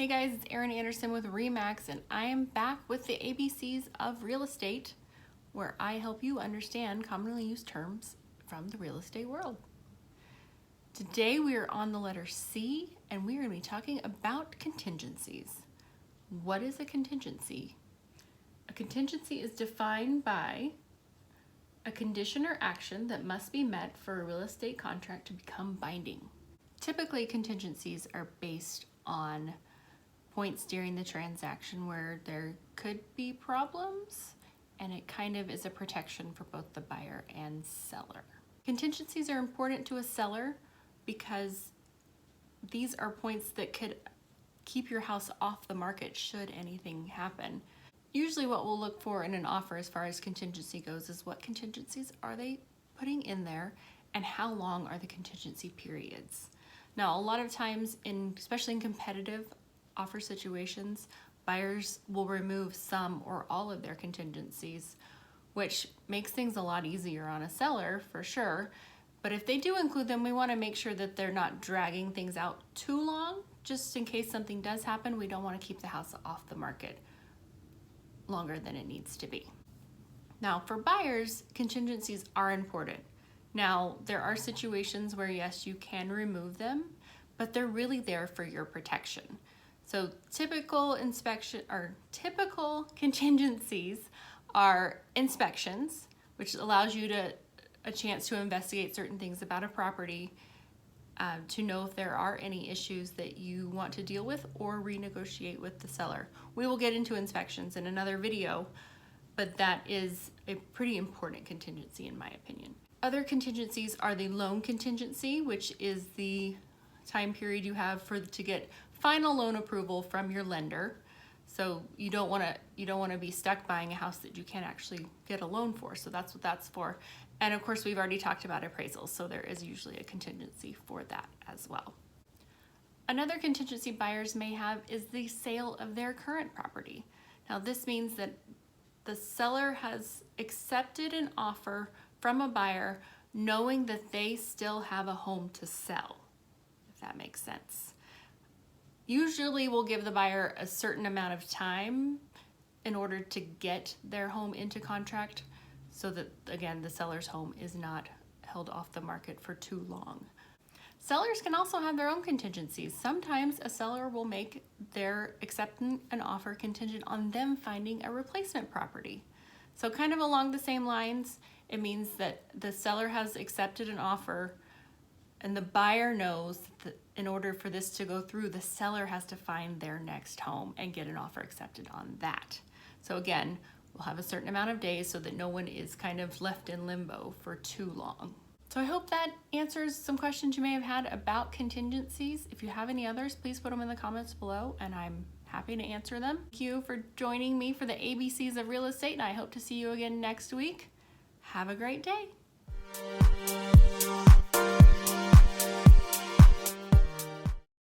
Hey guys, it's Erin Anderson with RE/MAX, and I am back with the ABCs of real estate, where I help you understand commonly used terms from the real estate world. Today we are on the letter C, and we are going to be talking about contingencies. What is a contingency? A contingency is defined by a condition or action that must be met for a real estate contract to become binding. Typically, contingencies are based on points during the transaction where there could be problems, and it kind of is a protection for both the buyer and seller. Contingencies are important to a seller because these are points that could keep your house off the market should anything happen. Usually what we'll look for in an offer as far as contingency goes is what contingencies are they putting in there and how long are the contingency periods. Now, a lot of times, especially in competitive offer situations, buyers will remove some or all of their contingencies, which makes things a lot easier on a seller for sure. But if they do include them, we want to make sure that they're not dragging things out too long. Just in case something does happen, we don't want to keep the house off the market longer than it needs to be. Now, for buyers, contingencies are important. Now, there are situations where yes, you can remove them, but they're really there for your protection. So typical contingencies are inspections, which allows you a chance to investigate certain things about a property, to know if there are any issues that you want to deal with or renegotiate with the seller. We will get into inspections in another video, but that is a pretty important contingency in my opinion. Other contingencies are the loan contingency, which is the time period you have to get final loan approval from your lender. So you don't want to be stuck buying a house that you can't actually get a loan for. So that's what that's for. And of course, we've already talked about appraisals, so there is usually a contingency for that as well. Another contingency buyers may have is the sale of their current property. Now, this means that the seller has accepted an offer from a buyer knowing that they still have a home to sell, if that makes sense. Usually we'll give the buyer a certain amount of time in order to get their home into contract so that, again, the seller's home is not held off the market for too long. Sellers can also have their own contingencies. Sometimes a seller will make their accepting an offer contingent on them finding a replacement property. So kind of along the same lines, it means that the seller has accepted an offer and the buyer knows that in order for this to go through, the seller has to find their next home and get an offer accepted on that. So again, we'll have a certain amount of days so that no one is kind of left in limbo for too long. So I hope that answers some questions you may have had about contingencies. If you have any others, please put them in the comments below and I'm happy to answer them. Thank you for joining me for the ABCs of real estate, and I hope to see you again next week. Have a great day.